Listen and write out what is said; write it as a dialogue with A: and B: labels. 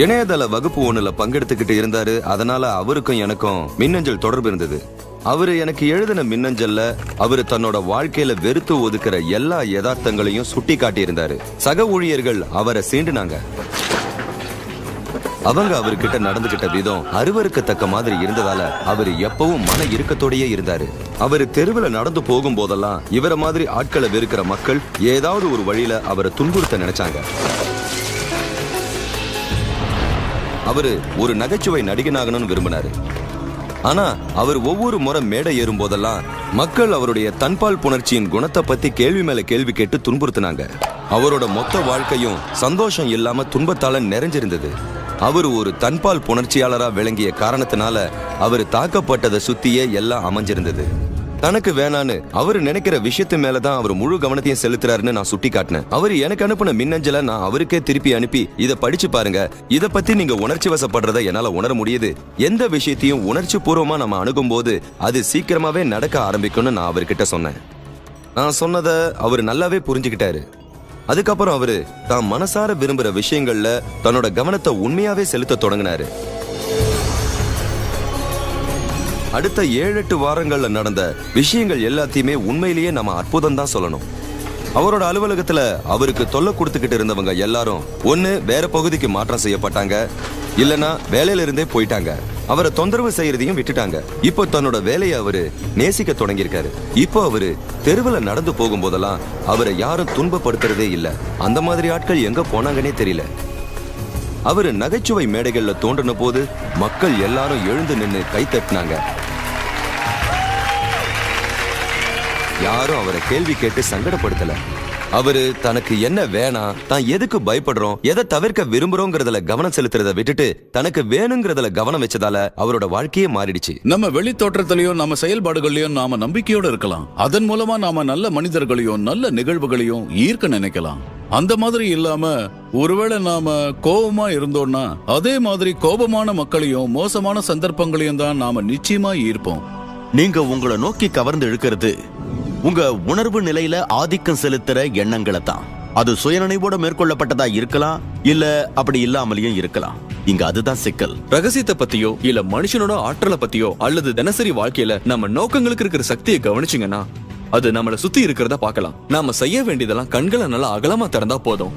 A: இணையதள வகுப்பு ஒண்ணுல பங்கெடுத்துக்கிட்டு இருந்தாரு. அதனால அவருக்கும் எனக்கும் மின்னஞ்சல் தொடர்பு இருந்தது. அவரு எனக்கு எழுதின மின்னஞ்சல்ல அவரு தன்னோட வாழ்க்கையில வெறுத்து ஒதுக்குற எல்லா யதார்த்தங்களையும் சுட்டி காட்டி இருந்தாரு. சக ஊழியர்கள் அவரை சீண்டுனாங்க. அவங்க அவர்கிட்ட நடந்துகிட்ட விதம் அருவருக்கத்தக்க மாதிரி இருந்ததால அவரு எப்பவும் மன இறுக்கத்தோடயே இருந்தாரு. அவரு தெருவுல நடந்து போகும் போதெல்லாம் இவர மாதிரி ஆட்களை வெறுக்கிற மக்கள் ஏதாவது ஒரு வழியில அவரை துன்புறுத்த நினைச்சாங்க. அவரு ஒரு நகைச்சுவை நடிகனாகணும்னு விரும்பினாரு. ஆனா அவர் ஒவ்வொரு முறை மேடை ஏறும் போதெல்லாம் மக்கள் அவருடைய தன்பால் புணர்ச்சியின் குணத்தை பத்தி கேள்வி மேல கேள்வி கேட்டு துன்புறுத்தினாங்க. அவரோட மொத்த வாழ்க்கையும் சந்தோஷம் இல்லாம துன்பத்தால நிறைஞ்சிருந்தது. அவர் ஒரு தன்பால் புணர்ச்சியாளரா விளங்கிய காரணத்தினால அவர் தாக்கப்பட்டதை சுத்தியே எல்லாம் அமைஞ்சிருந்தது. தனக்கு வேணான்னு அவரு நினைக்கிற விஷயத்து மேலதான் அவர் முழு கவனத்தையும் செலுத்துறாருன்னு நான் சுட்டி காட்டினேன். அவர் எனக்கு அனுப்பின மின்னஞ்சலை நான் அவருக்கே திருப்பி அனுப்பி இதை படிச்சு பாருங்க, இதை பத்தி நீங்க உணர்ச்சி வசப்படுறத என்னால உணர முடியுது. எந்த விஷயத்தையும் உணர்ச்சி பூர்வமா நம்ம அணுகும் போது அது சீக்கிரமாவே நடக்க ஆரம்பிக்கும்னு நான் அவர்கிட்ட சொன்னேன். நான் சொன்னதை அவர் நல்லாவே புரிஞ்சுக்கிட்டாரு. அதுக்கப்புறம் அவரு தான் மனசார விரும்புற விஷயங்கள்ல தன்னோட கவனத்தை உண்மையாவே செலுத்த தொடங்கினாரு. அடுத்த 7-8 வாரங்கள்ல நடந்த விஷயங்கள் எல்லாத்தையுமே உண்மையிலேயே நம்ம அற்புதம் தான் சொல்லணும். அவரோட அலுவலகத்துல அவருக்கு தொல்லை கொடுத்துக்கிட்டு இருந்தவங்க எல்லாரும் ஒண்ணு வேற பகுதிக்கு மாற்றம் செய்யப்பட்டாங்க, இல்லனா வேலையில இருந்தே போயிட்டாங்க. அவரை தொந்தரவு செய்யறதையும் விட்டுட்டாங்க. இப்போ தன்னோட வேலையை அவரு நேசிக்க தொடங்கியிருக்காரு. இப்போ அவரு தெருவுல நடந்து போகும் போதெல்லாம் அவரை யாரும் துன்பப்படுத்துறதே இல்ல. அந்த மாதிரி ஆட்கள் எங்க போனாங்கன்னே தெரியல. அவரு நகைச்சுவை மேடைகள்ல தோன்றின போது மக்கள் எல்லாரும் எழுந்து நின்னு கை தட்டினாங்க. யாரும் அவரை கேள்வி கேட்டு சங்கடப்படுத்தல. அவரு தனக்கு என்ன வேணாம், தான் எதுக்கு பயப்படுறோம், எதை தவிர்க்க விரும்புறோங்கிறதுல கவனம் செலுத்துறத விட்டுட்டு தனக்கு வேணுங்கிறதுல கவனம் வச்சதால அவரோட வாழ்க்கையே மாறிடுச்சு.
B: நம்ம வெளி தோற்றத்திலையும் நம்ம செயல்பாடுகளையும் நாம நம்பிக்கையோட இருக்கலாம். அதன் மூலமா நாம நல்ல மனிதர்களையும் நல்ல நிகழ்வுகளையும் ஈர்க்க நினைக்கலாம். அந்த மாதிரி இல்லாம ஒருவேளை நாம கோபமா இருந்தோம்னா அதே மாதிரி கோபமான மக்களையும் மோசமான சந்தர்ப்பங்களையும் தான் நாம நிச்சயமா ஈர்ப்போம்.
C: நீங்க உங்களை நோக்கி கவர்ந்து இழுக்கிறது உங்க உணர்வு நிலையில ஆதிக்கம் செலுத்துற எண்ணங்களை தான். அது சுயநினைவோட மேற்கொள்ளப்பட்டதா இருக்கலாம், இல்ல அப்படி இல்லாமலையும் இருக்கலாம். இங்க அதுதான் சிக்கல்.
D: ரகசியத்தை பத்தியோ இல்ல மனுஷனோட ஆற்றலை பத்தியோ அல்லது தினசரி வாழ்க்கையில நம்ம நோக்கங்களுக்கு இருக்கிற சக்தியை கவனிச்சிங்கன்னா அது நம்மளை சுத்தி இருக்கிறத பார்க்கலாம். நாம செய்ய வேண்டியதெல்லாம் கண்களை நல்லா அகலமா திறந்தா போதும்.